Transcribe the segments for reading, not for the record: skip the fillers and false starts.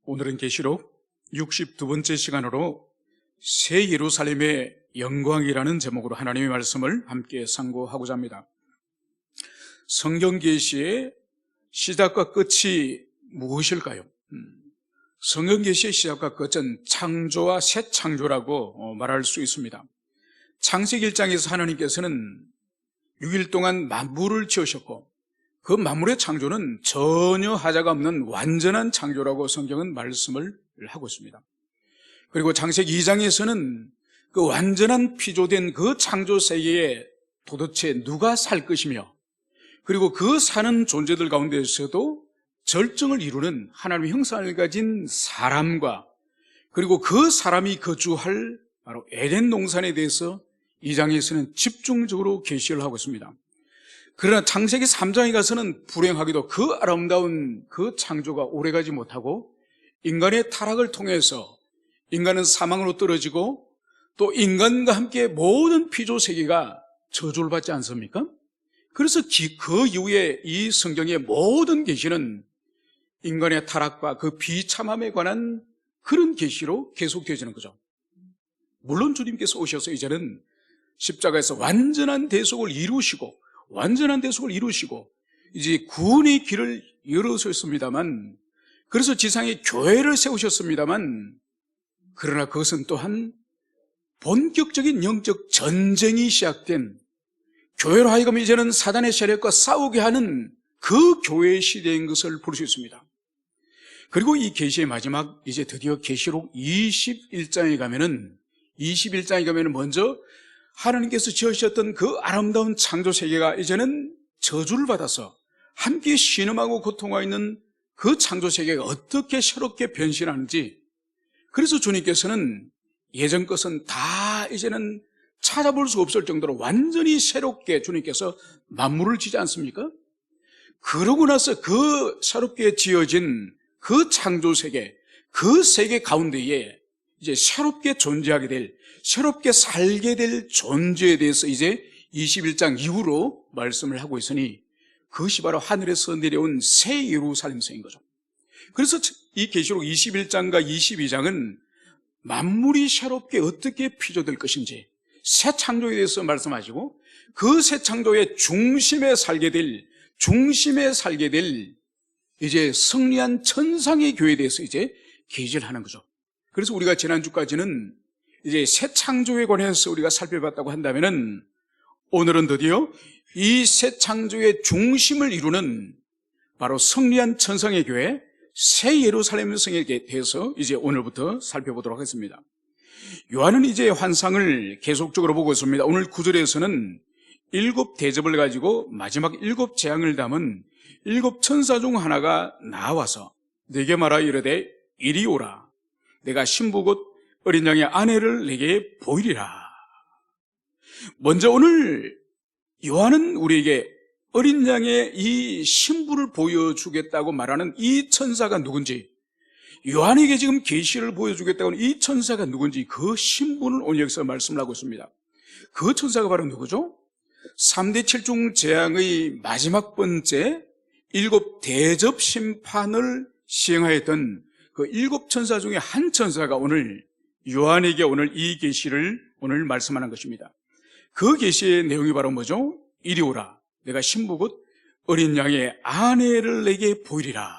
오늘은 계시록 62번째 시간으로 새 예루살렘의 영광이라는 제목으로 하나님의 말씀을 함께 상고하고자 합니다. 성경 계시의 시작과 끝이 무엇일까요? 성경 계시의 시작과 끝은 창조와 새 창조라고 말할 수 있습니다. 창세기 1장에서 하나님께서는 6일 동안 만물을 지으셨고 그 만물의 창조는 전혀 하자가 없는 완전한 창조라고 성경은 말씀을 하고 있습니다. 그리고 창세기 2장에서는 그 완전한 피조된 그 창조 세계에 도대체 누가 살 것이며, 그리고 그 사는 존재들 가운데서도 절정을 이루는 하나님의 형상을 가진 사람과, 그리고 그 사람이 거주할 바로 에덴 동산에 대해서 2장에서는 집중적으로 계시를 하고 있습니다. 그러나 창세기 3장에 가서는 불행하게도 그 아름다운 그 창조가 오래가지 못하고 인간의 타락을 통해서 인간은 사망으로 떨어지고 또 인간과 함께 모든 피조 세계가 저주를 받지 않습니까? 그래서 그 이후에 이 성경의 모든 계시는 인간의 타락과 그 비참함에 관한 그런 계시로 계속되어지는 거죠. 물론 주님께서 오셔서 이제는 십자가에서 완전한 대속을 이루시고 이제 구원의 길을 열어주셨습니다만, 그래서 지상에 교회를 세우셨습니다만, 그러나 그것은 또한 본격적인 영적 전쟁이 시작된, 교회로 하여금 이제는 사단의 세력과 싸우게 하는 그 교회의 시대인 것을 볼 수 있습니다. 그리고 이 계시의 마지막, 이제 드디어 계시록 21장에 가면은 먼저 하나님께서 지으셨던 그 아름다운 창조 세계가 이제는 저주를 받아서 함께 신음하고 고통하고 있는 그 창조 세계가 어떻게 새롭게 변신하는지, 그래서 주님께서는 예전 것은 다 이제는 찾아볼 수 없을 정도로 완전히 새롭게 주님께서 만물을 지지 않습니까? 그러고 나서 그 새롭게 지어진 그 창조 세계, 그 세계 가운데에 이제 새롭게 존재하게 될, 새롭게 살게 될 존재에 대해서 이제 21장 이후로 말씀을 하고 있으니, 그것이 바로 하늘에서 내려온 새 예루살렘성인 거죠. 그래서 이 계시록 21장과 22장은 만물이 새롭게 어떻게 피조될 것인지 새 창조에 대해서 말씀하시고, 그 새 창조의 중심에 살게 될 이제 승리한 천상의 교회에 대해서 이제 계시를 하는 거죠. 그래서 우리가 지난주까지는 이제 새 창조에 관해서 우리가 살펴봤다고 한다면은, 오늘은 드디어 이 새 창조의 중심을 이루는 바로 승리한 천상의 교회, 새 예루살렘 성에 대해서 이제 오늘부터 살펴보도록 하겠습니다. 요한은 이제 환상을 계속적으로 보고 있습니다. 오늘 9절에서는 7 대접을 가지고 마지막 7 재앙을 담은 7 천사 중 하나가 나와서 내게 말하여 이르되 이리 오라. 내가 신부 곧 어린 양의 아내를 내게 보이리라. 먼저 오늘 요한은 우리에게 어린 양의 이 신부를 보여주겠다고 말하는 이 천사가 누군지, 요한에게 지금 계시를 보여주겠다고 하는 이 천사가 누군지, 그 신부를 오늘 여기서 말씀을 하고 있습니다. 그 천사가 바로 누구죠? 3대 7중 재앙의 마지막 번째 7 대접 심판을 시행하였던 그 7 천사 중에 한 천사가 오늘 요한에게 오늘 이 계시를 오늘 말씀하는 것입니다. 그 계시의 내용이 바로 뭐죠? 이리 오라. 내가 신부 곧 어린 양의 아내를 내게 보이리라.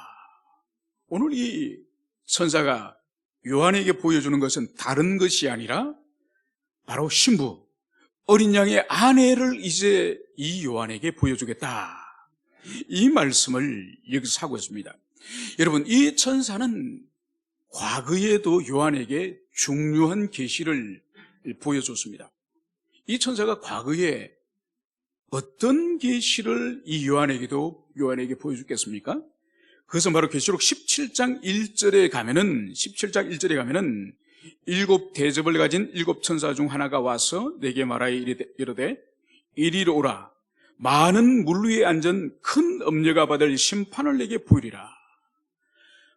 오늘 이 천사가 요한에게 보여주는 것은 다른 것이 아니라 바로 신부, 어린 양의 아내를 이제 이 요한에게 보여주겠다, 이 말씀을 여기서 하고 있습니다. 여러분, 이 천사는 과거에도 요한에게 중요한 계시를 보여줬습니다. 이 천사가 과거에 어떤 계시를 이 요한에게 보여줬겠습니까? 그것은 바로 계시록 17장 1절에 가면은 7 대접을 가진 7 천사 중 하나가 와서 내게 말하여 이르되 이리로 오라. 많은 물 위에 앉은 큰 엄녀가 받을 심판을 내게 보이리라.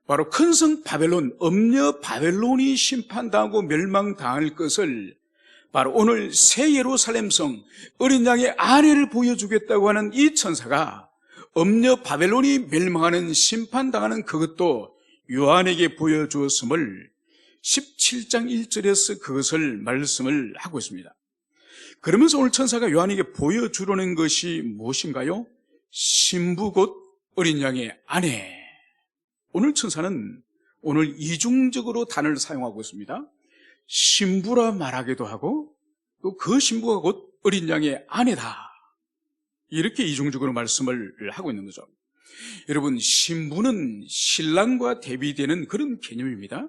바로 큰 성 바벨론, 엄녀 바벨론이 심판당하고 멸망당할 것을 바로 오늘 새 예루살렘 성 어린 양의 아내를 보여주겠다고 하는 이 천사가 엄녀 바벨론이 멸망하는, 심판당하는 그것도 요한에게 보여주었음을 17장 1절에서 그것을 말씀을 하고 있습니다. 그러면서 오늘 천사가 요한에게 보여주려는 것이 무엇인가요? 신부 곧 어린 양의 아내. 오늘 천사는 오늘 이중적으로 단어를 사용하고 있습니다. 신부라 말하기도 하고 또 그 신부가 곧 어린 양의 아내다. 이렇게 이중적으로 말씀을 하고 있는 거죠. 여러분, 신부는 신랑과 대비되는 그런 개념입니다.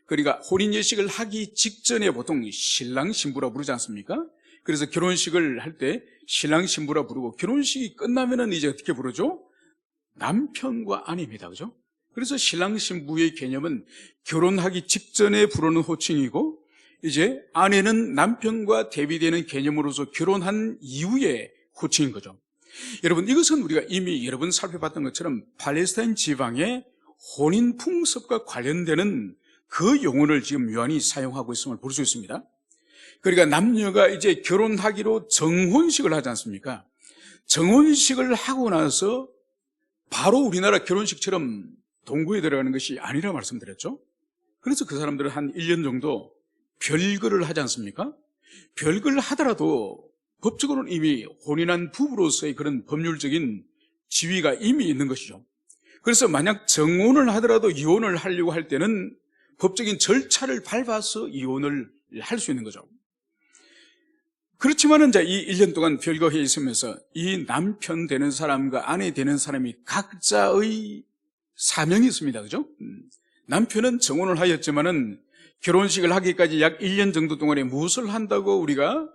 그러니까 혼인 예식을 하기 직전에 보통 신랑 신부라 부르지 않습니까? 그래서 결혼식을 할 때 신랑 신부라 부르고 결혼식이 끝나면은 이제 어떻게 부르죠? 남편과 아내입니다. 그죠? 그래서 신랑 신부의 개념은 결혼하기 직전에 부르는 호칭이고 이제 아내는 남편과 대비되는 개념으로서 결혼한 이후의 호칭인 거죠. 여러분, 이것은 우리가 이미 여러 번 살펴봤던 것처럼 팔레스타인 지방의 혼인 풍습과 관련되는 그 용어를 지금 요한이 사용하고 있음을 볼 수 있습니다. 그러니까 남녀가 이제 결혼하기로 정혼식을 하지 않습니까? 정혼식을 하고 나서 바로 우리나라 결혼식처럼 동거에 들어가는 것이 아니라 말씀드렸죠. 그래서 그 사람들은 한 1년 정도 별거를 하지 않습니까? 별거를 하더라도 법적으로는 이미 혼인한 부부로서의 그런 법률적인 지위가 이미 있는 것이죠. 그래서 만약 정혼을 하더라도 이혼을 하려고 할 때는 법적인 절차를 밟아서 이혼을 할 수 있는 거죠. 그렇지만은 이제 이 1년 동안 별거해 있으면서 이 남편 되는 사람과 아내 되는 사람이 각자의 사명이 있습니다. 그죠? 남편은 정혼을 하였지만은 결혼식을 하기까지 약 1년 정도 동안에 무엇을 한다고 우리가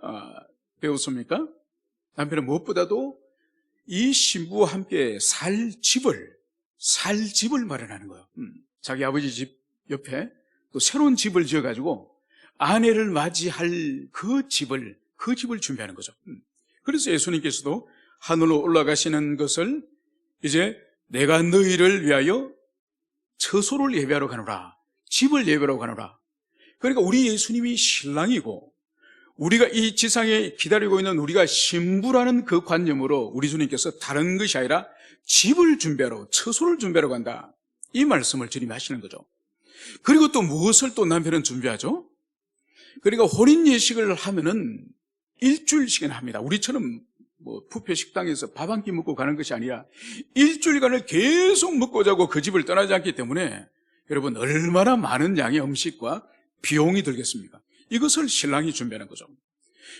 배웠습니까? 남편은 무엇보다도 이 신부와 함께 살 집을 마련하는 거예요. 자기 아버지 집 옆에 또 새로운 집을 지어가지고 아내를 맞이할 그 집을 준비하는 거죠. 그래서 예수님께서도 하늘로 올라가시는 것을 이제 내가 너희를 위하여 처소를 예배하러 가노라, 집을 예배하러 가노라. 그러니까 우리 예수님이 신랑이고 우리가 이 지상에 기다리고 있는 우리가 신부라는 그 관념으로 우리 주님께서 다른 것이 아니라 집을 준비하러, 처소를 준비하러 간다. 이 말씀을 주님이 하시는 거죠. 그리고 또 무엇을 또 남편은 준비하죠? 그러니까 혼인 예식을 하면은 일주일씩이나 합니다. 우리처럼 뷔페 식당에서 밥 한 끼 먹고 가는 것이 아니라 일주일간을 계속 먹고 자고 그 집을 떠나지 않기 때문에 여러분 얼마나 많은 양의 음식과 비용이 들겠습니까? 이것을 신랑이 준비하는 거죠.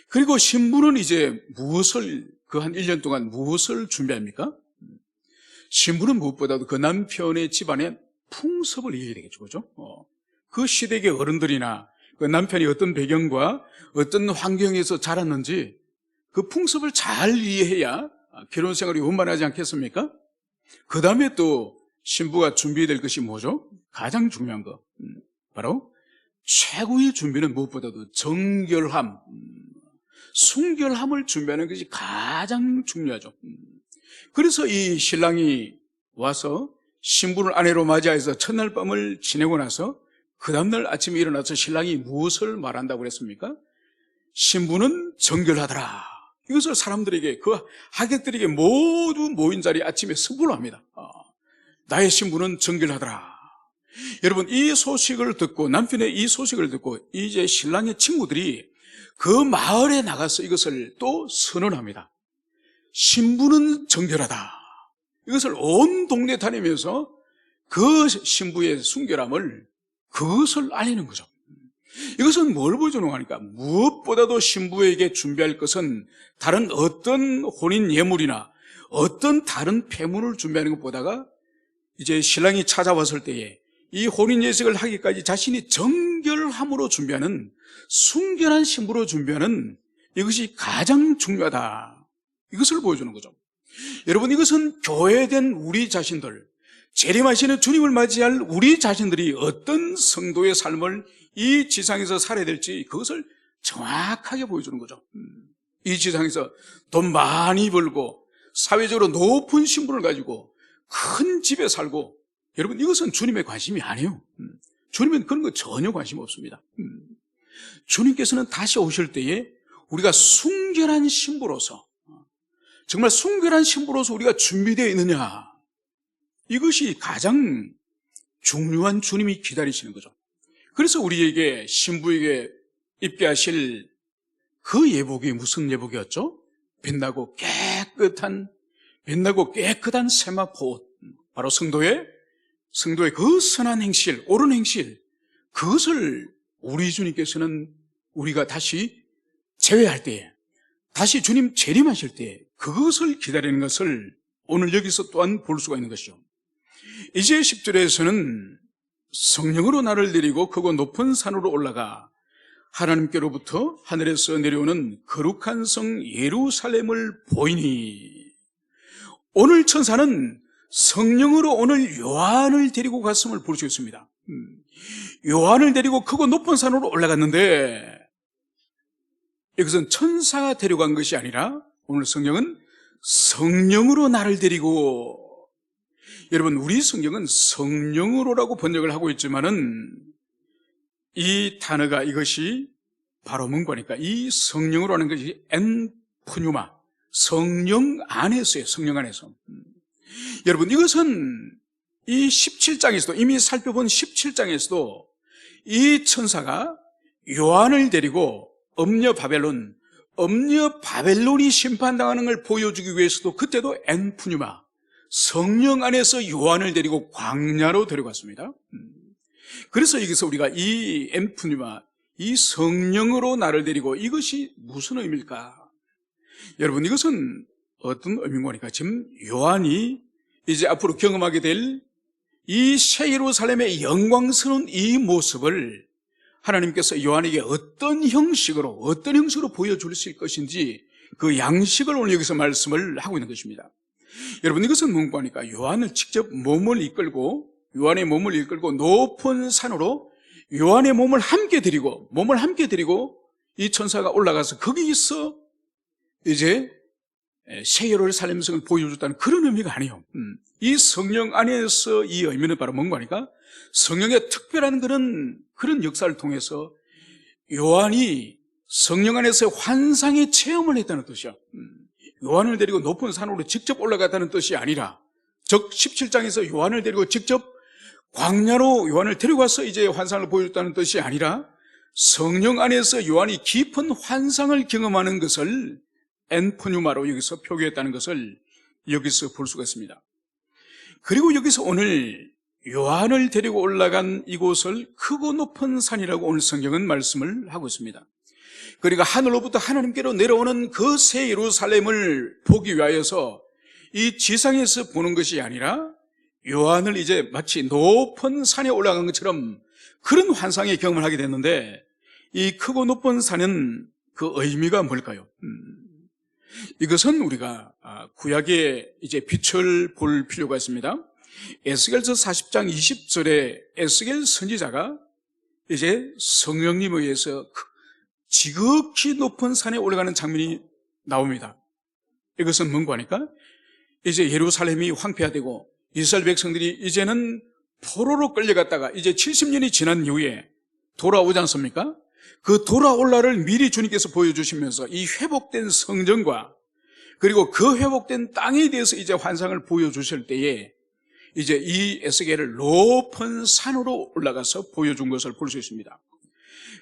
그리고 신부는 이제 무엇을 그 한 1년 동안 무엇을 준비합니까? 신부는 무엇보다도 그 남편의 집안에 풍습을 이해해야 되겠죠. 그죠? 그 시대의 어른들이나 그 남편이 어떤 배경과 어떤 환경에서 자랐는지 그 풍습을 잘 이해해야 결혼 생활이 원만하지 않겠습니까? 그 다음에 또 신부가 준비해야 될 것이 뭐죠? 가장 중요한 거 바로 최고의 준비는 무엇보다도 정결함, 순결함을 준비하는 것이 가장 중요하죠. 그래서 이 신랑이 와서 신부를 아내로 맞이해서 첫날 밤을 지내고 나서 그 다음날 아침에 일어나서 신랑이 무엇을 말한다고 그랬습니까? 신부는 정결하더라. 이것을 사람들에게, 그 하객들에게 모두 모인 자리에 아침에 선포를 합니다. 나의 신부는 정결하더라. 여러분, 이 소식을 듣고, 남편의 이 소식을 듣고 이제 신랑의 친구들이 그 마을에 나가서 이것을 또 선언합니다. 신부는 정결하다. 이것을 온 동네 다니면서 그 신부의 순결함을 그것을 알리는 거죠. 이것은 뭘 보여주는 거니까 무엇보다도 신부에게 준비할 것은 다른 어떤 혼인 예물이나 어떤 다른 폐물을 준비하는 것보다가 이제 신랑이 찾아왔을 때에 이 혼인 예식을 하기까지 자신이 정결함으로 준비하는 순결한 신부로 준비하는 이것이 가장 중요하다. 이것을 보여주는 거죠. 여러분, 이것은 교회된 우리 자신들, 재림하시는 주님을 맞이할 우리 자신들이 어떤 성도의 삶을 이 지상에서 살아야 될지 그것을 정확하게 보여주는 거죠. 이 지상에서 돈 많이 벌고 사회적으로 높은 신분을 가지고 큰 집에 살고, 여러분 이것은 주님의 관심이 아니에요. 주님은 그런 거 전혀 관심 없습니다. 주님께서는 다시 오실 때에 우리가 순결한 신부로서, 정말 순결한 신부로서 우리가 준비되어 있느냐, 이것이 가장 중요한 주님이 기다리시는 거죠. 그래서 우리에게 신부에게 입게 하실 그 예복이 무슨 예복이었죠? 빛나고 깨끗한 세마포, 바로 성도의 그 선한 행실, 옳은 행실, 그것을 우리 주님께서는 우리가 다시 재회할 때에, 다시 주님 재림하실 때에 그것을 기다리는 것을 오늘 여기서 또한 볼 수가 있는 것이죠. 이제 10절에서는 성령으로 나를 데리고 크고 높은 산으로 올라가 하나님께로부터 하늘에서 내려오는 거룩한 성 예루살렘을 보이니, 오늘 천사는 성령으로 오늘 요한을 데리고 갔음을 볼 수 있습니다. 요한을 데리고 크고 높은 산으로 올라갔는데, 이것은 천사가 데려간 것이 아니라 오늘 성령은 성령으로 나를 데리고, 여러분 우리 성경은 성령으로라고 번역을 하고 있지만은 이 단어가, 이것이 바로 뭔가니까 이 성령으로 하는 것이 엔푸뉴마, 성령 안에서예요. 성령 안에서. 여러분 이것은 이 17장에서도, 이미 살펴본 17장에서도 이 천사가 요한을 데리고 엄녀 바벨론이 심판당하는 걸 보여주기 위해서도 그때도 엔푸뉴마, 성령 안에서 요한을 데리고 광야로 데려갔습니다. 그래서 여기서 우리가 이 엔푸뉴마, 이 성령으로 나를 데리고, 이것이 무슨 의미일까? 여러분 이것은 어떤 의미입니까? 지금 요한이 이제 앞으로 경험하게 될 이 새 예루살렘의 영광스러운 이 모습을 하나님께서 요한에게 어떤 형식으로 보여주실 것인지 그 양식을 오늘 여기서 말씀을 하고 있는 것입니다. 여러분 이것은 뭔가니까 요한의 몸을 이끌고 높은 산으로 요한의 몸을 함께 데리고 이 천사가 올라가서 거기서 이제 새 예루살렘 성을 보여줬다는 그런 의미가 아니에요. 이 성령 안에서 이 의미는 바로 뭔가니까 성령의 특별한 그런 역사를 통해서 요한이 성령 안에서 환상의 체험을 했다는 뜻이야. 요한을 데리고 높은 산으로 직접 올라갔다는 뜻이 아니라, 즉 17장에서 요한을 데리고 직접 광야로 요한을 데려가서 이제 환상을 보여줬다는 뜻이 아니라, 성령 안에서 요한이 깊은 환상을 경험하는 것을 엔푸뉴마로 여기서 표기했다는 것을 여기서 볼 수가 있습니다. 그리고 여기서 오늘 요한을 데리고 올라간 이곳을 크고 높은 산이라고 오늘 성경은 말씀을 하고 있습니다. 그러니까 하늘로부터 하나님께로 내려오는 그 새 예루살렘을 보기 위하여서 이 지상에서 보는 것이 아니라 요한을 이제 마치 높은 산에 올라간 것처럼 그런 환상의 경험을 하게 됐는데, 이 크고 높은 산은 그 의미가 뭘까요? 이것은 우리가 구약의 이제 빛을 볼 필요가 있습니다. 에스겔서 40장 20절에 에스겔 선지자가 이제 성령님에 의해서 지극히 높은 산에 올라가는 장면이 나옵니다. 이것은 뭔가 하니까 이제 예루살렘이 황폐화되고 이스라엘 백성들이 이제는 포로로 끌려갔다가 이제 70년이 지난 이후에 돌아오지 않습니까? 그 돌아올 날을 미리 주님께서 보여주시면서 이 회복된 성전과 그리고 그 회복된 땅에 대해서 이제 환상을 보여주실 때에 이제 이 에스겔을 높은 산으로 올라가서 보여준 것을 볼 수 있습니다.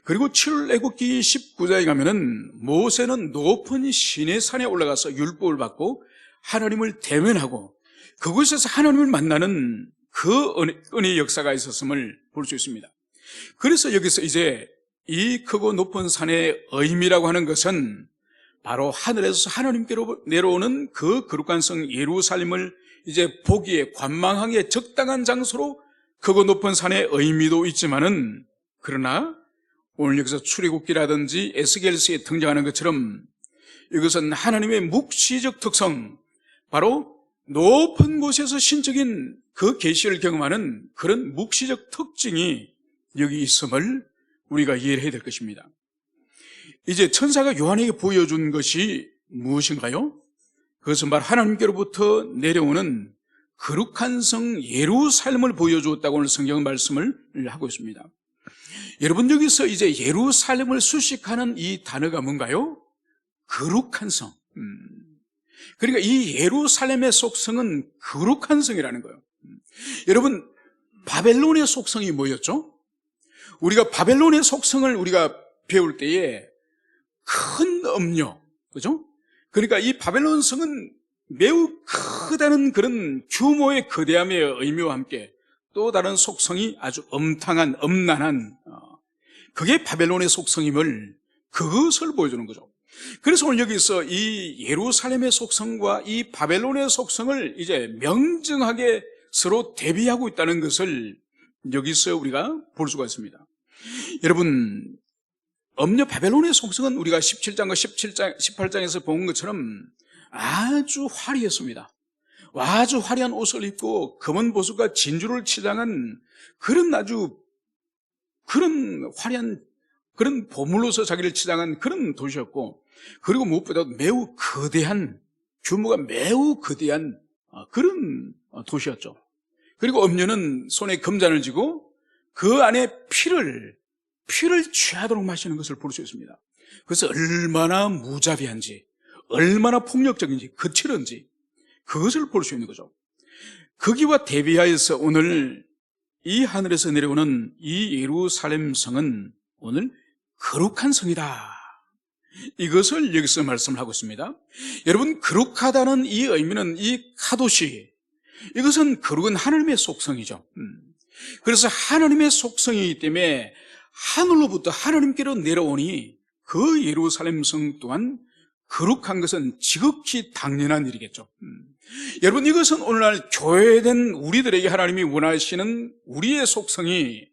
그리고 출애굽기 19장에 가면은 모세는 높은 시내산에 올라가서 율법을 받고 하나님을 대면하고 그곳에서 하나님을 만나는 그 은혜의 역사가 있었음을 볼 수 있습니다. 그래서 여기서 이제 이 크고 높은 산의 의미라고 하는 것은 바로 하늘에서 하나님께로 내려오는 그 거룩한 성 예루살렘을 이제 보기에 관망하기에 적당한 장소로 크고 높은 산의 의미도 있지만은, 그러나 오늘 여기서 출애굽기라든지 에스겔서에 등장하는 것처럼 이것은 하나님의 묵시적 특성, 바로 높은 곳에서 신적인 그 계시를 경험하는 그런 묵시적 특징이 여기 있음을 우리가 이해를 해야 될 것입니다. 이제 천사가 요한에게 보여준 것이 무엇인가요? 그것은 바로 하나님께로부터 내려오는 거룩한 성 예루살렘을 보여주었다고 오늘 성경 말씀을 하고 있습니다. 여러분 여기서 이제 예루살렘을 수식하는 이 단어가 뭔가요? 거룩한 성. 그러니까 이 예루살렘의 속성은 거룩한 성이라는 거예요. 여러분 바벨론의 속성이 뭐였죠? 우리가 바벨론의 속성을 우리가 배울 때에 큰 음료, 그죠? 그러니까 이 바벨론 성은 매우 크다는 그런 규모의 거대함의 의미와 함께 또 다른 속성이 아주 엄탕한, 엄난한, 그게 바벨론의 속성임을, 그것을 보여주는 거죠. 그래서 오늘 여기서 이 예루살렘의 속성과 이 바벨론의 속성을 이제 명정하게 서로 대비하고 있다는 것을 여기서 우리가 볼 수가 있습니다. 여러분, 음녀 바벨론의 속성은 우리가 17장과 18장에서 본 것처럼 아주 화려했습니다. 아주 화려한 옷을 입고 검은 보석과 진주를 치장한 그런 아주 그런 화려한 그런 보물로서 자기를 치장한 그런 도시였고, 그리고 무엇보다 매우 거대한, 규모가 매우 거대한 그런 도시였죠. 그리고 음녀는 손에 금잔을 쥐고 그 안에 피를 취하도록 마시는 것을 볼 수 있습니다. 그래서 얼마나 무자비한지, 얼마나 폭력적인지, 거칠은지 그것을 볼 수 있는 거죠. 거기와 대비하여서 오늘 이 하늘에서 내려오는 이 예루살렘 성은 오늘 거룩한 성이다, 이것을 여기서 말씀을 하고 있습니다. 여러분, 거룩하다는 이 의미는 이 카도시, 이것은 거룩은 하나님의 속성이죠. 그래서 하나님의 속성이기 때문에 하늘로부터 하나님께로 내려오니 그 예루살렘 성 또한 거룩한 것은 지극히 당연한 일이겠죠. 여러분, 이것은 오늘날 교회된 우리들에게 하나님이 원하시는 우리의 속성이,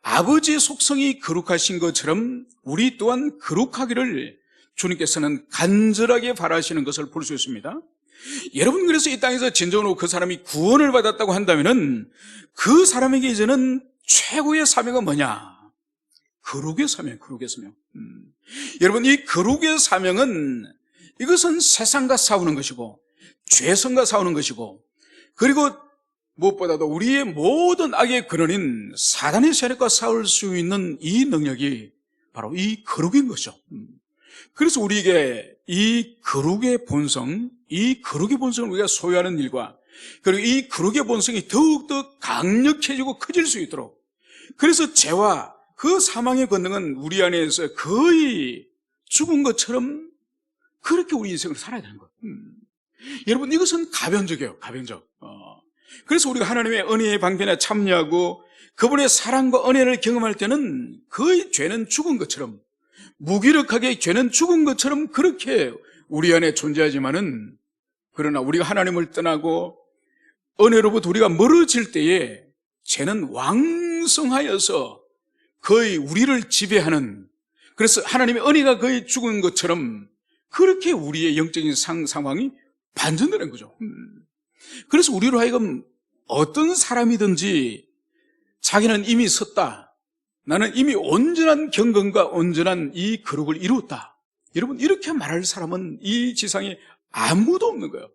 아버지의 속성이 거룩하신 것처럼 우리 또한 거룩하기를 주님께서는 간절하게 바라시는 것을 볼 수 있습니다. 여러분, 그래서 이 땅에서 진정으로 그 사람이 구원을 받았다고 한다면은 그 사람에게 이제는 최고의 사명은 뭐냐? 거룩의 사명, 거룩의 사명. 여러분, 이 거룩의 사명은 이것은 세상과 싸우는 것이고 죄성과 싸우는 것이고, 그리고 무엇보다도 우리의 모든 악의 근원인 사단의 세력과 싸울 수 있는 이 능력이 바로 이 거룩인 것이죠. 그래서 우리에게 이 거룩의 본성, 이 거룩의 본성을 우리가 소유하는 일과, 그리고 이 거룩의 본성이 더욱더 강력해지고 커질 수 있도록, 그래서 죄와 그 사망의 권능은 우리 안에서 거의 죽은 것처럼 그렇게 우리 인생을 살아야 되는 거예요. 여러분, 이것은 가변적이에요, 가변적. 그래서 우리가 하나님의 은혜의 방편에 참여하고 그분의 사랑과 은혜를 경험할 때는 거의 죄는 죽은 것처럼, 무기력하게 죄는 죽은 것처럼 그렇게 우리 안에 존재하지만은, 그러나 우리가 하나님을 떠나고 은혜로부터 우리가 멀어질 때에 죄는 왕성하여서 거의 우리를 지배하는, 그래서 하나님의 은혜가 거의 죽은 것처럼 그렇게 우리의 영적인 상황이 반전되는 거죠. 그래서 우리로 하여금 어떤 사람이든지 자기는 이미 섰다, 나는 이미 온전한 경건과 온전한 이 거룩을 이루었다, 여러분, 이렇게 말할 사람은 이 지상에 아무도 없는 거예요.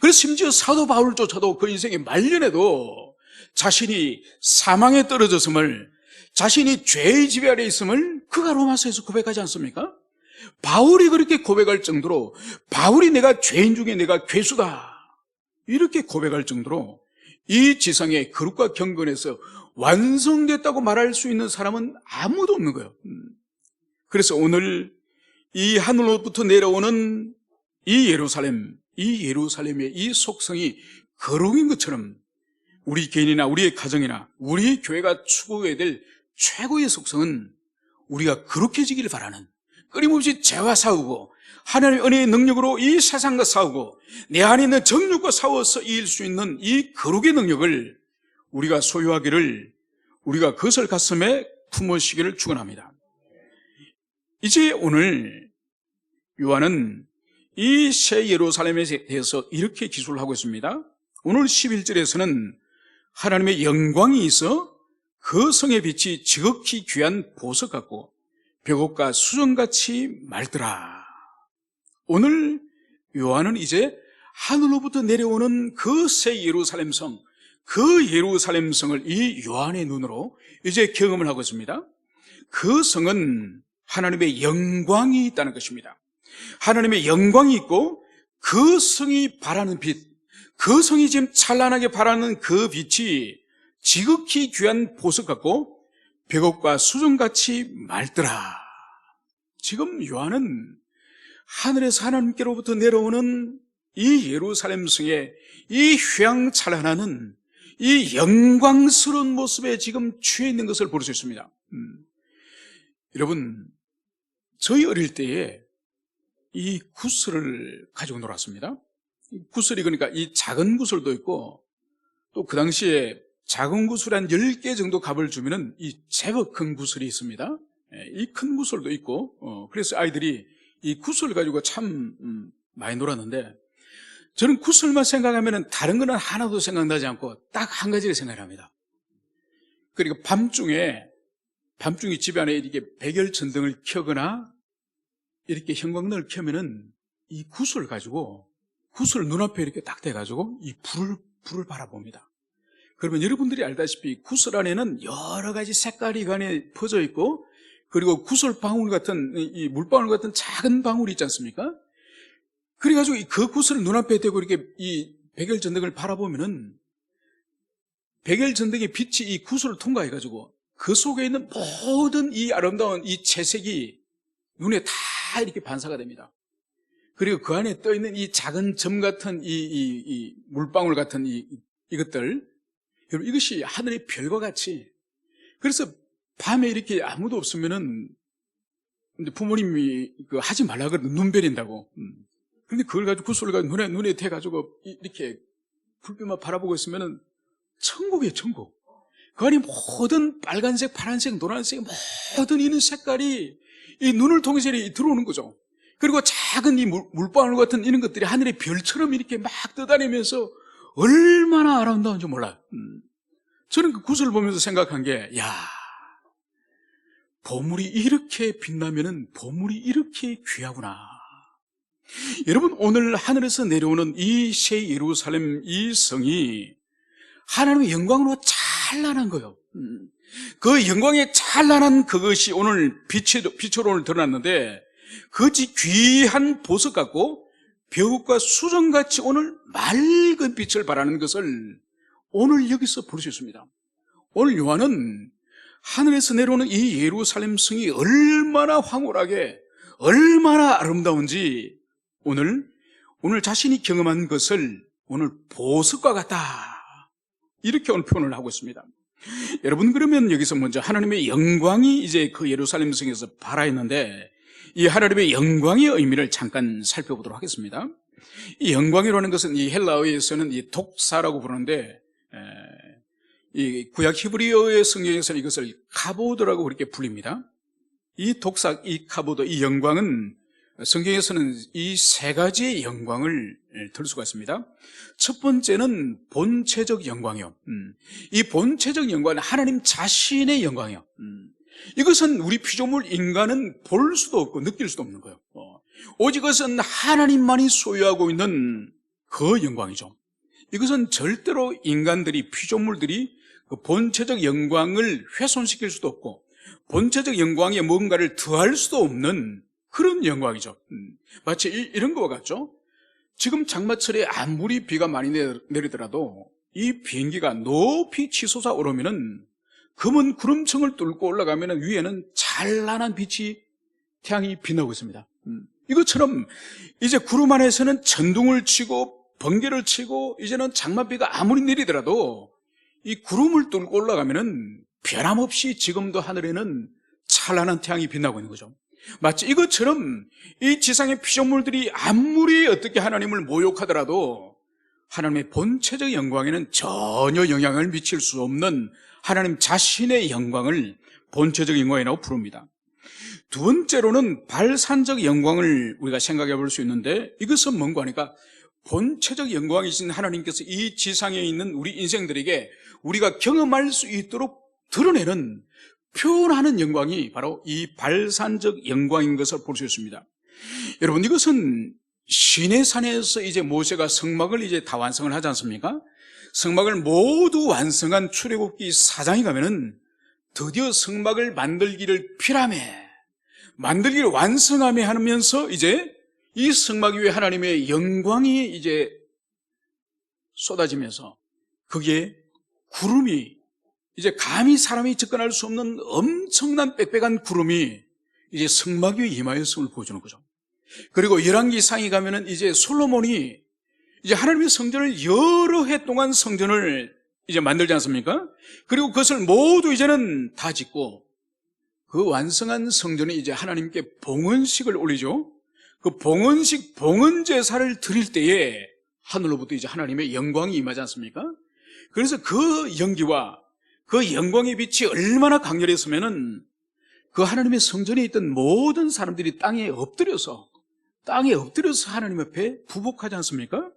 그래서 심지어 사도 바울조차도 그 인생의 말년에도 자신이 사망에 떨어졌음을, 자신이 죄의 지배 아래 있음을 그가 로마서에서 고백하지 않습니까? 바울이 그렇게 고백할 정도로, 바울이 내가 죄인 중에 내가 괴수다, 이렇게 고백할 정도로 이 지상의 거룩과 경건에서 완성됐다고 말할 수 있는 사람은 아무도 없는 거예요. 그래서 오늘 이 하늘로부터 내려오는 이 예루살렘의 이 속성이 거룩인 것처럼 우리 개인이나 우리의 가정이나 우리 교회가 추구해야 될 최고의 속성은 우리가 거룩해지기를 바라는, 끊임없이 죄와 싸우고 하나님의 은혜의 능력으로 이 세상과 싸우고 내 안에 있는 정욕과 싸워서 이길 수 있는 이 거룩의 능력을 우리가 소유하기를, 우리가 그것을 가슴에 품으시기를 축원합니다. 이제 오늘 요한은 이 새 예루살렘에 대해서 이렇게 기술을 하고 있습니다. 오늘 11절에서는 하나님의 영광이 있어 그 성의 빛이 지극히 귀한 보석 같고 벽옥과 수정같이 맑더라. 오늘 요한은 이제 하늘로부터 내려오는 그 새 예루살렘 성, 그 예루살렘 성을 이 요한의 눈으로 이제 경험을 하고 있습니다. 그 성은 하나님의 영광이 있다는 것입니다. 하나님의 영광이 있고 그 성이 발하는 빛, 그 성이 지금 찬란하게 발하는 그 빛이 지극히 귀한 보석 같고 벽옥과 수정같이 맑더라. 지금 요한은 하늘에서 하나님께로부터 내려오는 이 예루살렘 성의 이 휘황찬란하는 이 영광스러운 모습에 지금 취해 있는 것을 볼 수 있습니다. 여러분, 저희 어릴 때에 이 구슬을 가지고 놀았습니다. 구슬이 그러니까 이 작은 구슬도 있고 또 그 당시에 작은 구슬 한 10개 정도 값을 주면은 이 제법 큰 구슬이 있습니다. 이 큰 구슬도 있고, 그래서 아이들이 이 구슬 가지고 참 많이 놀았는데, 저는 구슬만 생각하면은 다른 거는 하나도 생각나지 않고 딱 한 가지를 생각합니다. 그리고 밤중에 집에 안에 이렇게 백열천등을 켜거나 이렇게 형광등을 켜면은 이 구슬 가지고 구슬 눈앞에 이렇게 딱 대가지고 이 불을 바라봅니다. 그러면 여러분들이 알다시피 구슬 안에는 여러 가지 색깔이 안에 퍼져 있고, 그리고 구슬 방울 같은 이 물방울 같은 작은 방울이 있지 않습니까? 그래가지고 그 구슬을 눈앞에 대고 이렇게 이 백열전등을 바라보면은 백열전등의 빛이 이 구슬을 통과해가지고 그 속에 있는 모든 이 아름다운 이 채색이 눈에 다 이렇게 반사가 됩니다. 그리고 그 안에 떠 있는 이 작은 점 같은 이 물방울 같은 이것들, 여러분, 이것이 하늘의 별과 같이, 그래서 밤에 이렇게 아무도 없으면은 부모님이 하지 말라 그러면 눈 베린다고. 근데 그걸 가지고 구슬을 가지고 눈에 대가지고 이렇게 불빛만 바라보고 있으면은 천국이에요, 천국. 그 안에 모든 빨간색, 파란색, 노란색 모든 이런 색깔이 이 눈을 통해서 들어오는 거죠. 그리고 작은 이 물방울 같은 이런 것들이 하늘의 별처럼 이렇게 막 떠다니면서 얼마나 아름다운지 몰라요. 저는 그 구슬을 보면서 생각한 게, 야, 보물이 이렇게 빛나면은 보물이 이렇게 귀하구나. 여러분, 오늘 하늘에서 내려오는 이 새 예루살렘 이 성이 하나님의 영광으로 찬란한 거예요. 그 영광의 찬란한 그것이 오늘 빛으로 오늘 드러났는데, 그것이 귀한 보석 같고 벽과 수정같이 오늘 맑은 빛을 발하는 것을 오늘 여기서 볼 수 있습니다. 오늘 요한은 하늘에서 내려오는 이 예루살렘 성이 얼마나 황홀하게 얼마나 아름다운지 오늘 자신이 경험한 것을 오늘 보석과 같다, 이렇게 오늘 표현을 하고 있습니다. 여러분, 그러면 여기서 먼저 하나님의 영광이 이제 그 예루살렘 성에서 발하였는데, 이 하나님의 영광의 의미를 잠깐 살펴보도록 하겠습니다. 이 영광이라는 것은 이 헬라어에서는 이 독사라고 부르는데, 이 구약 히브리어의 성경에서는 이것을 카보드라고 그렇게 불립니다. 이 독사, 이 카보드, 이 영광은 성경에서는 이 세 가지의 영광을 들 수가 있습니다. 첫 번째는 본체적 영광이요. 이 본체적 영광은 하나님 자신의 영광이요. 이것은 우리 피조물 인간은 볼 수도 없고 느낄 수도 없는 거예요. 오직 이것은 하나님만이 소유하고 있는 그 영광이죠. 이것은 절대로 인간들이, 피조물들이 그 본체적 영광을 훼손시킬 수도 없고 본체적 영광에 뭔가를 더할 수도 없는 그런 영광이죠. 마치 이런 것과 같죠. 지금 장마철에 아무리 비가 많이 내리더라도 이 비행기가 높이 치솟아 오르면은 검은 구름층을 뚫고 올라가면은 위에는 찬란한 빛이, 태양이 빛나고 있습니다. 이것처럼 이제 구름 안에서는 천둥을 치고 번개를 치고 이제는 장맛비가 아무리 내리더라도 이 구름을 뚫고 올라가면은 변함없이 지금도 하늘에는 찬란한 태양이 빛나고 있는 거죠. 마치 이것처럼 이 지상의 피조물들이 아무리 어떻게 하나님을 모욕하더라도 하나님의 본체적 영광에는 전혀 영향을 미칠 수 없는 하나님 자신의 영광을 본체적 영광이라고 부릅니다. 두 번째로는 발산적 영광을 우리가 생각해 볼 수 있는데, 이것은 뭔가 하니까 본체적 영광이신 하나님께서 이 지상에 있는 우리 인생들에게 우리가 경험할 수 있도록 드러내는, 표현하는 영광이 바로 이 발산적 영광인 것을 볼 수 있습니다. 여러분, 이것은 시내산에서 이제 모세가 성막을 이제 다 완성을 하지 않습니까? 성막을 모두 완성한 출애굽기 4장에 가면은 드디어 성막을 만들기를 완성하며 하면서 이제 이 성막 위에 하나님의 영광이 이제 쏟아지면서 거기에 구름이 이제 감히 사람이 접근할 수 없는 엄청난 빽빽한 구름이 이제 성막 위에 임하였음을 보여주는 거죠. 그리고 열왕기상에 가면은 이제 솔로몬이 이제 하나님의 성전을 여러 해 동안 성전을 이제 만들지 않습니까? 그리고 그것을 모두 이제는 다 짓고 그 완성한 성전에 이제 하나님께 봉헌식을 올리죠. 그 봉헌식, 봉헌제사를 드릴 때에 하늘로부터 이제 하나님의 영광이 임하지 않습니까? 그래서 그 연기와 그 영광의 빛이 얼마나 강렬했으면은 그 하나님의 성전에 있던 모든 사람들이 땅에 엎드려서 하나님 앞에 부복하지 않습니까?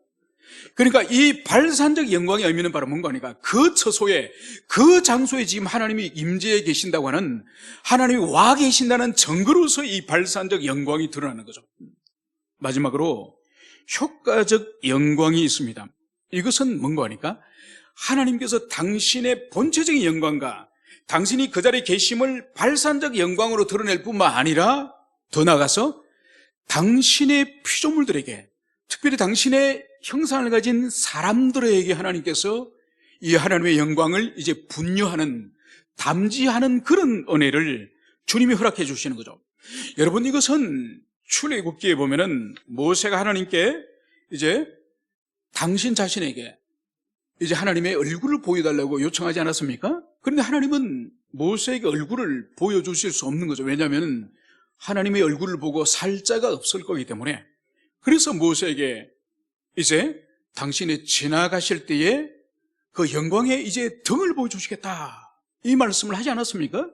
그러니까 이 발산적 영광의 의미는 바로 뭔가 하니까 그 처소에, 그 장소에 지금 하나님이 임재해 계신다고 하는, 하나님이 와 계신다는 증거로서 이 발산적 영광이 드러나는 거죠. 마지막으로 효과적 영광이 있습니다. 이것은 뭔가 하니까 하나님께서 당신의 본체적인 영광과 당신이 그 자리에 계심을 발산적 영광으로 드러낼 뿐만 아니라 더 나아가서 당신의 피조물들에게, 특별히 당신의 형상을 가진 사람들에게 하나님께서 이 하나님의 영광을 이제 분유하는, 담지하는 그런 은혜를 주님이 허락해 주시는 거죠. 여러분, 이것은 출애굽기에 보면은 모세가 하나님께 이제 당신 자신에게 이제 하나님의 얼굴을 보여달라고 요청하지 않았습니까? 그런데 하나님은 모세에게 얼굴을 보여주실 수 없는 거죠. 왜냐하면 하나님의 얼굴을 보고 살 자가 없을 거기 때문에. 그래서 모세에게 이제 당신이 지나가실 때에 그 영광의 이제 등을 보여주시겠다, 이 말씀을 하지 않았습니까?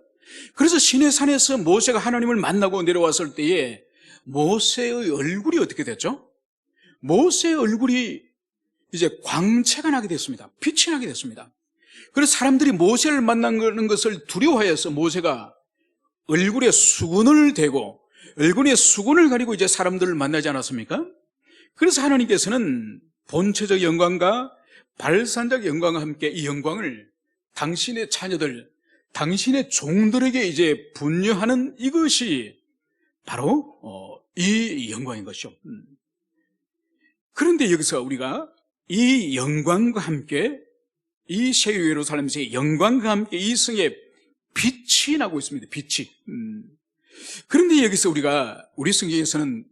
그래서 시내 산에서 모세가 하나님을 만나고 내려왔을 때에 모세의 얼굴이 어떻게 됐죠? 모세의 얼굴이 이제 광채가 나게 됐습니다. 빛이 나게 됐습니다. 그래서 사람들이 모세를 만나는 것을 두려워하여서 모세가 얼굴에 수건을 대고 얼굴에 수건을 가리고 이제 사람들을 만나지 않았습니까? 그래서 하나님께서는 본체적 영광과 발산적 영광과 함께 이 영광을 당신의 자녀들, 당신의 종들에게 이제 분유하는 이것이 바로 이 영광인 것이죠. 그런데 여기서 우리가 이 영광과 함께, 이 새 예루살렘의 영광과 함께 이 성에 빛이 나고 있습니다. 빛이. 그런데 여기서 우리 성경에서는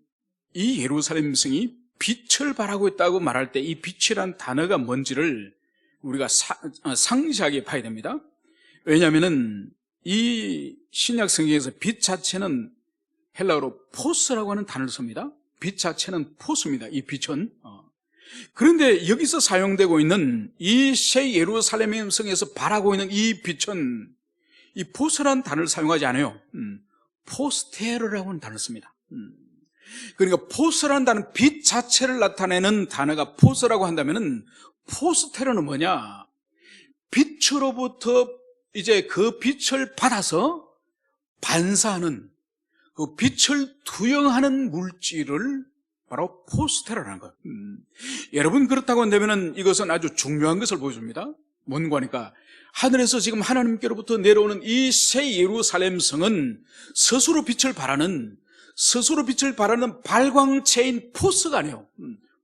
이 예루살렘 성이 빛을 발하고 있다고 말할 때 이 빛이란 단어가 뭔지를 우리가 상세하게 봐야 됩니다. 왜냐하면은 이 신약 성경에서 빛 자체는 헬라어로 포스라고 하는 단어를 씁니다. 빛 자체는 포스입니다. 이 빛은. 그런데 여기서 사용되고 있는 이 새 예루살렘 성에서 발하고 있는 이 빛은 이 포스라는 단어를 사용하지 않아요. 포스테르라고 하는 단어를 씁니다. 그러니까 포스라는 단어, 빛 자체를 나타내는 단어가 포스라고 한다면은 포스테르는 뭐냐? 빛으로부터 이제 그 빛을 받아서 반사하는, 그 빛을 투영하는 물질을 바로 포스테라라는 거예요. 여러분, 그렇다고 한다면 이것은 아주 중요한 것을 보여줍니다. 뭔가 하니까 하늘에서 지금 하나님께로부터 내려오는 이 새 예루살렘 성은 스스로 빛을 발하는 발광체인 포스가 아니에요.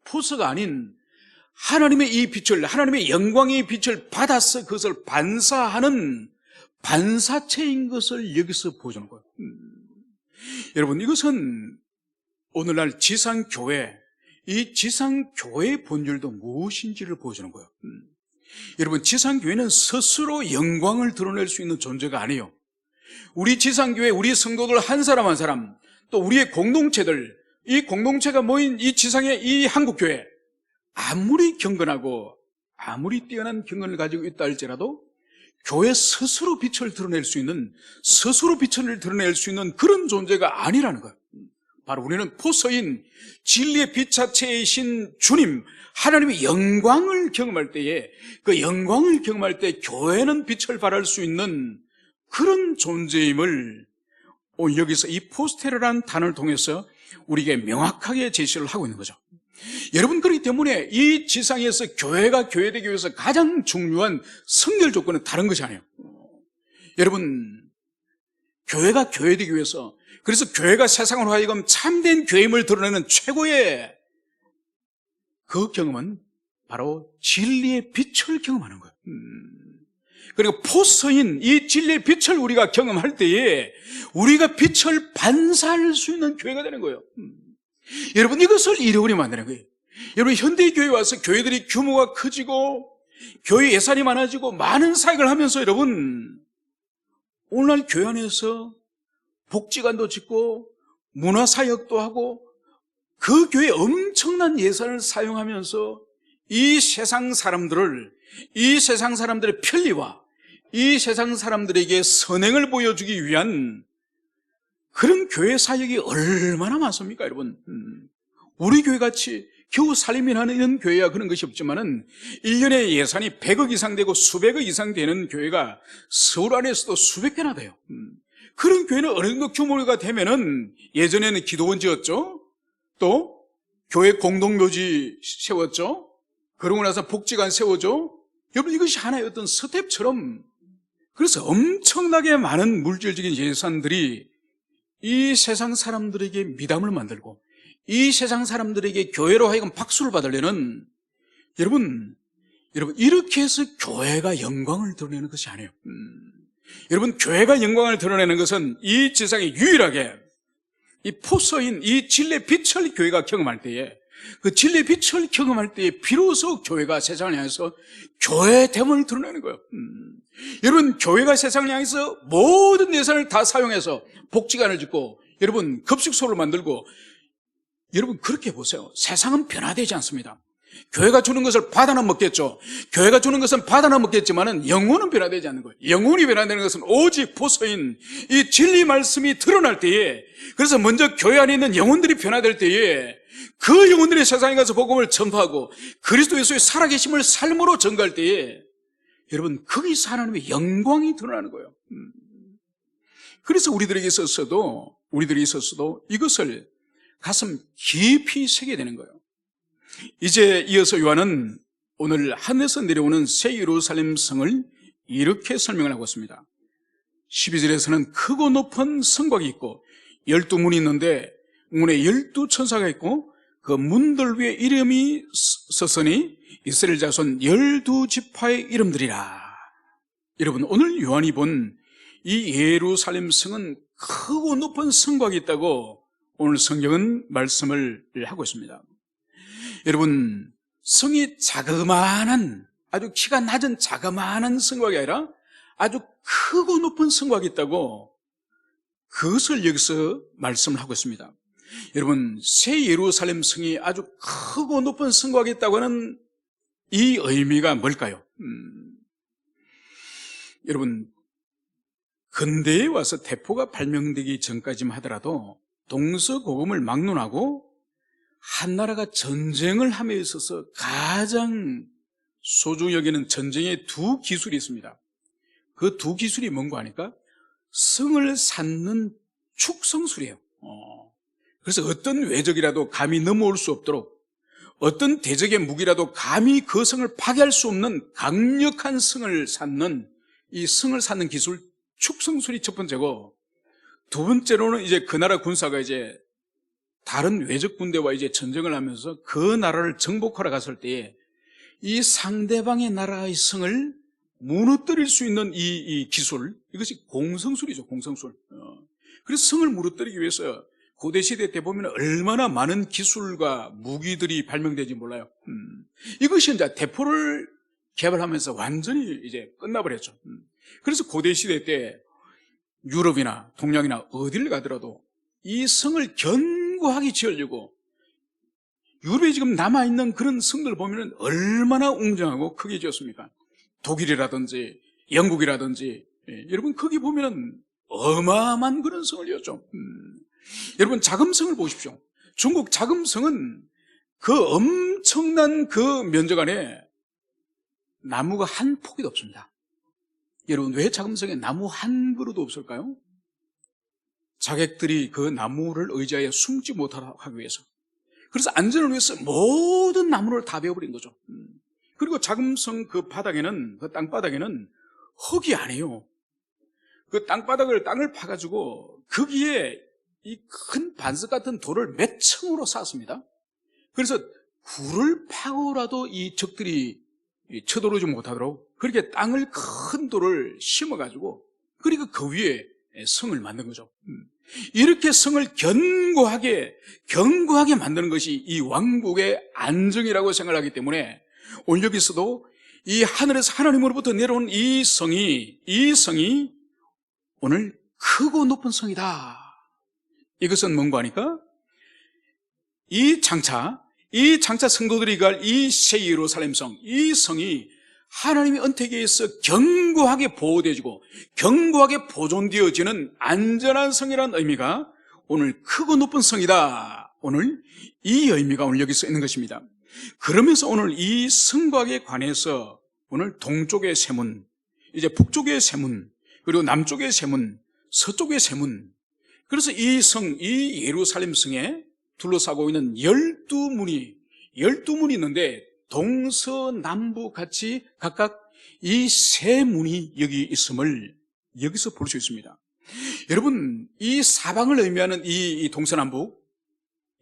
포스가 아닌 하나님의 이 빛을, 하나님의 영광의 빛을 받아서 그것을 반사하는 반사체인 것을 여기서 보여주는 거예요. 여러분, 이것은 오늘날 지상교회, 이 지상교회의 본질도 무엇인지를 보여주는 거예요. 여러분, 지상교회는 스스로 영광을 드러낼 수 있는 존재가 아니에요. 우리 지상교회, 우리 성도들 한 사람 한 사람, 또 우리의 공동체들, 이 공동체가 모인 이 지상의 이 한국교회, 아무리 경건하고 아무리 뛰어난 경건을 가지고 있다 할지라도 교회 스스로 빛을 드러낼 수 있는 그런 존재가 아니라는 거예요. 바로 우리는 포서인 진리의 빛 자체이신 주님, 하나님의 영광을 경험할 때에, 그 영광을 경험할 때 교회는 빛을 발할 수 있는 그런 존재임을 여기서 이 포스테르라는 단어를 통해서 우리에게 명확하게 제시를 하고 있는 거죠. 여러분, 그렇기 때문에 이 지상에서 교회가 교회되기 위해서 가장 중요한 성결 조건은 다른 것이 아니에요. 여러분, 교회가 교회되기 위해서, 그래서 교회가 세상으로 하여금 참된 교회임을 드러내는 최고의 그 경험은 바로 진리의 빛을 경험하는 거예요. 그리고 포서인 이 진리의 빛을 우리가 경험할 때에 우리가 빛을 반사할 수 있는 교회가 되는 거예요. 여러분, 이것을 잃어버리면 안 되는 거예요. 여러분, 현대교회에 와서 교회들이 규모가 커지고 교회 예산이 많아지고 많은 사역을 하면서 여러분, 오늘날 교회 안에서 복지관도 짓고 문화사역도 하고 그 교회에 엄청난 예산을 사용하면서 이 세상 사람들의 편리와 이 세상 사람들에게 선행을 보여주기 위한 그런 교회 사역이 얼마나 많습니까, 여러분? 우리 교회같이 겨우 살림이라는 교회야 그런 것이 없지만은 1년에 예산이 100억 이상 되고 수백억 이상 되는 교회가 서울 안에서도 수백 개나 돼요. 그런 교회는 어느 정도 규모가 되면은 예전에는 기도원 지었죠. 또 교회 공동묘지 세웠죠. 그러고 나서 복지관 세워죠. 여러분, 이것이 하나의 어떤 스텝처럼, 그래서 엄청나게 많은 물질적인 예산들이 이 세상 사람들에게 미담을 만들고 이 세상 사람들에게 교회로 하여금 박수를 받으려는, 여러분 이렇게 해서 교회가 영광을 드러내는 것이 아니에요. 여러분, 교회가 영광을 드러내는 것은 이 지상에 유일하게 이 포서인 이 진리의 빛을 교회가 경험할 때에, 그 진리의 빛을 경험할 때에 비로소 교회가 세상을 향해서 교회됨을 드러내는 거예요. 여러분, 교회가 세상을 향해서 모든 예산을 다 사용해서 복지관을 짓고 여러분 급식소를 만들고, 여러분 그렇게 보세요. 세상은 변화되지 않습니다. 교회가 주는 것을 받아나 먹겠죠. 교회가 주는 것은 받아나 먹겠지만은 영혼은 변화되지 않는 거예요. 영혼이 변화되는 것은 오직 포서인 이 진리 말씀이 드러날 때에, 그래서 먼저 교회 안에 있는 영혼들이 변화될 때에 그 영혼들이 세상에 가서 복음을 전파하고 그리스도 예수의 살아계심을 삶으로 전가할 때에 여러분 거기서 하나님의 영광이 드러나는 거예요. 그래서 우리들에게 있어서도 이것을 가슴 깊이 새게 되는 거예요. 이제 이어서 요한은 오늘 하늘에서 내려오는 새 예루살렘 성을 이렇게 설명을 하고 있습니다. 12절에서는 크고 높은 성곽이 있고 12문이 있는데 문에 12천사가 있고 그 문들 위에 이름이 서서니 이스라엘 자손 12지파의 이름들이라. 여러분, 오늘 요한이 본 이 예루살렘 성은 크고 높은 성곽이 있다고 오늘 성경은 말씀을 하고 있습니다. 여러분, 성이 자그마한, 아주 키가 낮은 자그마한 성곽이 아니라 아주 크고 높은 성곽이 있다고, 그것을 여기서 말씀을 하고 있습니다. 여러분, 새 예루살렘 성이 아주 크고 높은 성곽이 있다고 하는 이 의미가 뭘까요? 여러분, 근대에 와서 대포가 발명되기 전까지만 하더라도 동서고금을 막론하고 한 나라가 전쟁을 함에 있어서 가장 소중히 여기는 전쟁의 두 기술이 있습니다. 그 두 기술이 뭔가 하니까 성을 쌓는 축성술이에요. 그래서 어떤 외적이라도 감히 넘어올 수 없도록, 어떤 대적의 무기라도 감히 그 성을 파괴할 수 없는 강력한 성을 쌓는, 이 성을 쌓는 기술, 축성술이 첫 번째고, 두 번째로는 이제 그 나라 군사가 이제 다른 외적 군대와 이제 전쟁을 하면서 그 나라를 정복하러 갔을 때에 이 상대방의 나라의 성을 무너뜨릴 수 있는 이 기술, 이것이 공성술이죠, 공성술. 그래서 성을 무너뜨리기 위해서 고대시대 때 보면 얼마나 많은 기술과 무기들이 발명되지 몰라요. 이것이 이제 대포를 개발하면서 완전히 이제 끝나버렸죠. 그래서 고대시대 때 유럽이나 동양이나 어디를 가더라도 이 성을 견고하게 지으려고, 유럽에 지금 남아있는 그런 성들 보면 얼마나 웅장하고 크게 지었습니까? 독일이라든지 영국이라든지, 여러분 거기 보면 어마어마한 그런 성을 지었죠. 여러분 자금성을 보십시오. 중국 자금성은 그 엄청난 그 면적 안에 나무가 한 포기도 없습니다. 여러분, 왜 자금성에 나무 한 그루도 없을까요? 자객들이 그 나무를 의지하여 숨지 못하게 하기 위해서, 그래서 안전을 위해서 모든 나무를 다 베어버린 거죠. 그리고 자금성 그 바닥에는, 그 땅바닥에는 흙이 아니에요. 그 땅을 파가지고 거기에 이 큰 반석 같은 돌을 몇 층으로 쌓았습니다. 그래서 굴을 파고라도 이 적들이 쳐들어오지 못하도록 그렇게 땅을 큰 돌을 심어가지고 그리고 그 위에 성을 만든 거죠. 이렇게 성을 견고하게 만드는 것이 이 왕국의 안정이라고 생각하기 때문에 오늘 여기서도 이 하늘에서 하나님으로부터 내려온 이 성이 오늘 크고 높은 성이다. 이것은 뭔가 하니까 이 장차 성도들이 갈 이 새 예루살렘 성, 이 성이 하나님의 언택에 의해서 견고하게 보호되어지고 견고하게 보존되어지는 안전한 성이라는 의미가 오늘 크고 높은 성이다. 오늘 이 의미가 오늘 여기서 있는 것입니다. 그러면서 오늘 이 성곽에 관해서 오늘 동쪽의 세문, 이제 북쪽의 세문, 그리고 남쪽의 세문, 서쪽의 세문, 그래서 이 성, 이 예루살렘 성에 둘러싸고 있는 12문이 있는데 동서남북 같이 각각 이 세 문이 여기 있음을 여기서 볼 수 있습니다. 여러분, 이 사방을 의미하는 이 동서남북,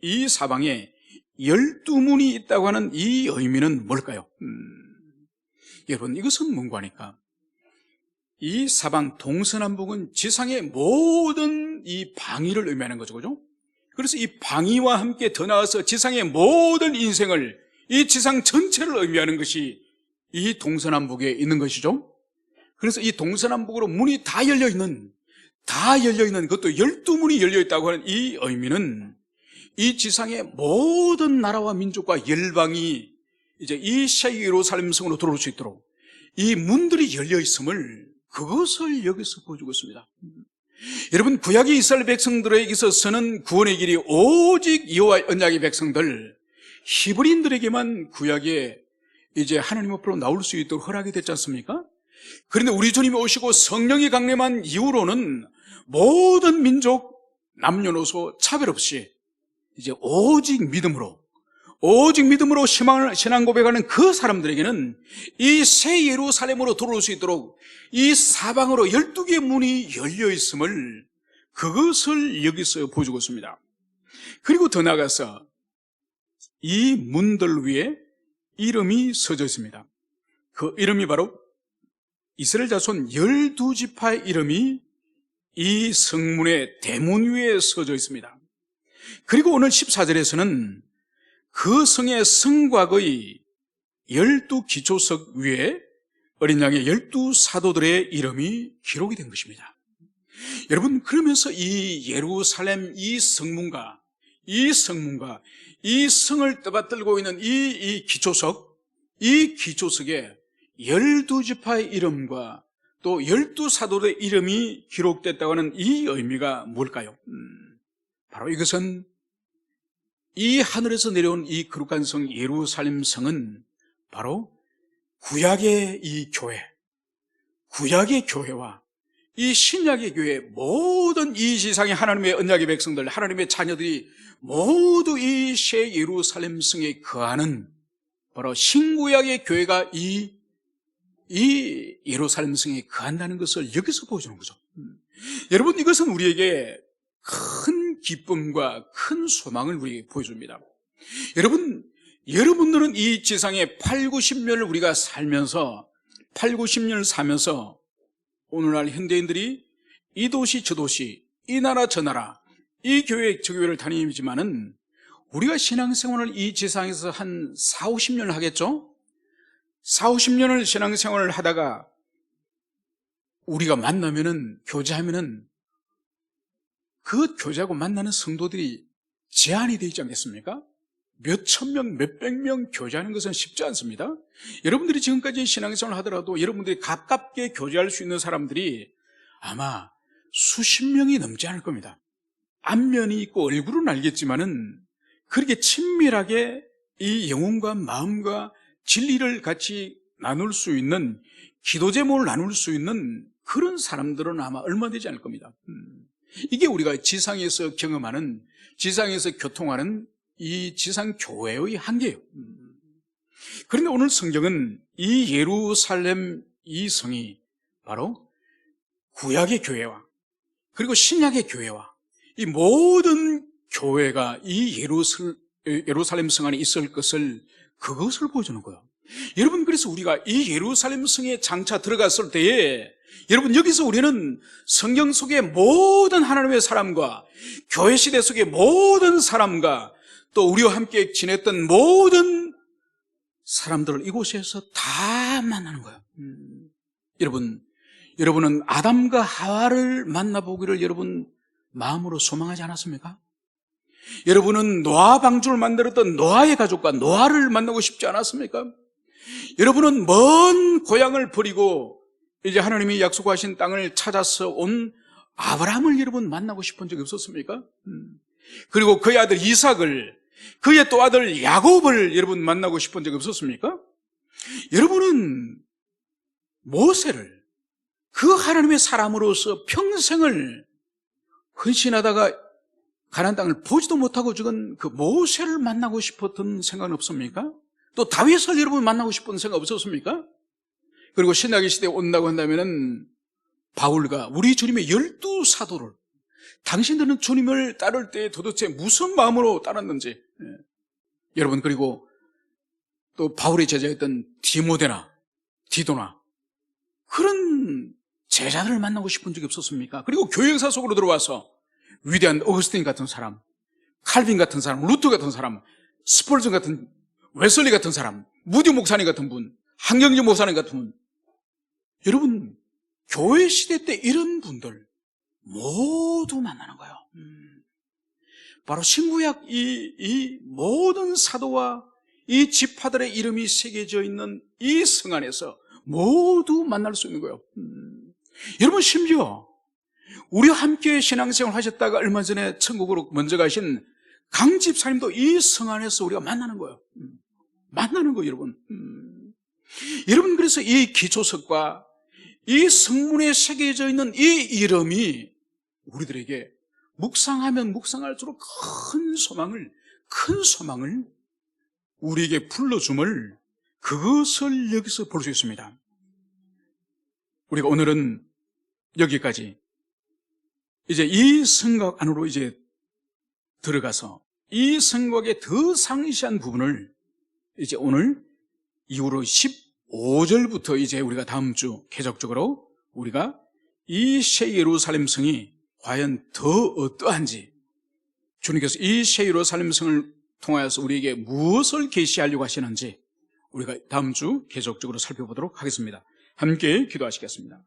이 사방에 12문이 있다고 하는 이 의미는 뭘까요? 여러분, 이것은 뭔가 하니까 이 사방 동서남북은 지상의 모든 이 방위를 의미하는 거죠. 그죠? 그래서 이 방위와 함께 더 나아가서 지상의 모든 인생을, 이 지상 전체를 의미하는 것이 이 동서남북에 있는 것이죠. 그래서 이 동서남북으로 문이 다 열려있는, 그것도 12문이 열려있다고 하는 이 의미는 이 지상의 모든 나라와 민족과 열방이 이제 이 새 예루살렘 성으로 들어올 수 있도록 이 문들이 열려있음을, 그것을 여기서 보여주고 있습니다. 여러분, 구약의 이스라엘 백성들에게 있어서는 구원의 길이 오직 여호와의 언약의 백성들, 히브리인들에게만 구약에 이제 하나님 앞으로 나올 수 있도록 허락이 됐지 않습니까? 그런데 우리 주님이 오시고 성령이 강림한 이후로는 모든 민족, 남녀노소 차별 없이 이제 오직 믿음으로 신앙 고백하는 그 사람들에게는 이 새 예루살렘으로 들어올 수 있도록 이 사방으로 12개의 문이 열려 있음을, 그것을 여기서 보여주고 있습니다. 그리고 더 나아가서 이 문들 위에 이름이 써져 있습니다. 그 이름이 바로 이스라엘 자손 12지파의 이름이 이 성문의 대문 위에 써져 있습니다. 그리고 오늘 14절에서는 그 성의 성곽의 12기초석 위에 어린 양의 12사도들의 이름이 기록이 된 것입니다. 여러분, 그러면서 이 예루살렘 이 성문과 이 성을 떠받들고 있는 이 기초석에 12지파의 이름과 또 12사도의 이름이 기록됐다고 하는 이 의미가 뭘까요? 바로 이것은 이 하늘에서 내려온 이 거룩한 성 예루살렘 성은 바로 구약의 이 교회, 구약의 교회와 이 신약의 교회, 모든 이 지상의 하나님의 언약의 백성들, 하나님의 자녀들이 모두 이 새 예루살렘 성에 거하는 바로 신구약의 교회가 이 예루살렘 성에 거한다는 것을 여기서 보여주는 거죠. 여러분, 이것은 우리에게 큰 기쁨과 큰 소망을 우리에게 보여줍니다. 여러분들은 이 지상에 8, 90년을 우리가 살면서 8, 90년을 사면서 오늘날 현대인들이 이 도시 저 도시, 이 나라 저 나라, 이 교회 저 교회를 다니지만은 우리가 신앙생활을 이 지상에서 한 4, 50년을 하겠죠? 4, 50년을 신앙생활을 하다가 우리가 만나면은, 교제하면은 그 교제하고 만나는 성도들이 제한이 되어 있지 않겠습니까? 몇 천 명, 몇백 명 교제하는 것은 쉽지 않습니다. 여러분들이 지금까지 신앙생활을 하더라도 여러분들이 가깝게 교제할 수 있는 사람들이 아마 수십 명이 넘지 않을 겁니다. 안면이 있고 얼굴은 알겠지만은 그렇게 친밀하게 이 영혼과 마음과 진리를 같이 나눌 수 있는, 기도 제목을 나눌 수 있는 그런 사람들은 아마 얼마 되지 않을 겁니다. 이게 우리가 지상에서 경험하는, 지상에서 교통하는 이 지상교회의 한계예요. 그런데 오늘 성경은 이 예루살렘 이 성이 바로 구약의 교회와 그리고 신약의 교회와 이 모든 교회가 이 예루살렘 성 안에 있을 것을, 그것을 보여주는 거예요. 여러분, 그래서 우리가 이 예루살렘 성에 장차 들어갔을 때에 여러분, 여기서 우리는 성경 속의 모든 하나님의 사람과 교회 시대 속의 모든 사람과 또 우리와 함께 지냈던 모든 사람들을 이곳에서 다 만나는 거예요. 여러분은 아담과 하와를 만나보기를 여러분 마음으로 소망하지 않았습니까? 여러분은 노아 방주를 만들었던 노아의 가족과 노아를 만나고 싶지 않았습니까? 여러분은 먼 고향을 버리고 이제 하나님이 약속하신 땅을 찾아서 온 아브라함을 여러분 만나고 싶은 적이 없었습니까? 그리고 그의 아들 이삭을, 그의 또 아들 야곱을 여러분 만나고 싶은 적이 없었습니까? 여러분은 모세를 그 하나님의 사람으로서 평생을 헌신하다가 가나안 땅을 보지도 못하고 죽은 그 모세를 만나고 싶었던 생각은 없습니까? 또 다윗을 여러분 만나고 싶은 생각 없었습니까? 그리고 신약의 시대에 온다고 한다면은 바울과 우리 주님의 12사도를, 당신들은 주님을 따를 때 도대체 무슨 마음으로 따랐는지, 여러분, 그리고 또 바울의 제자였던 디모데나 디도나 그런 제자들을 만나고 싶은 적이 없었습니까? 그리고 교회 역사 속으로 들어와서 위대한 어거스틴 같은 사람, 칼빈 같은 사람, 루터 같은 사람, 스펄전 같은, 웨슬리 같은 사람, 무디 목사님 같은 분, 한경지 목사님 같은 분, 여러분, 교회 시대 때 이런 분들 모두 만나는 거예요. 바로 신구약 이 모든 사도와 이 지파들의 이름이 새겨져 있는 이 성 안에서 모두 만날 수 있는 거예요. 여러분, 심지어 우리와 함께 신앙생활 하셨다가 얼마 전에 천국으로 먼저 가신 강 집사님도 이 성 안에서 우리가 만나는 거예요. 만나는 거예요, 여러분. 여러분, 그래서 이 기초석과 이 성문에 새겨져 있는 이 이름이 우리들에게 묵상하면 묵상할수록 큰 소망을 우리에게 불러줌을, 그것을 여기서 볼 수 있습니다. 우리가 오늘은 여기까지 이제 이 성곽 안으로 이제 들어가서 이 성곽의 더 상세한 부분을 이제 오늘 이후로 15절부터 이제 우리가 다음 주 계속적으로 우리가 이 새 예루살렘 성이 과연 더 어떠한지, 주님께서 이 새 예루살렘 성을 통하여서 우리에게 무엇을 계시하려고 하시는지 우리가 다음 주 계속적으로 살펴보도록 하겠습니다. 함께 기도하시겠습니다.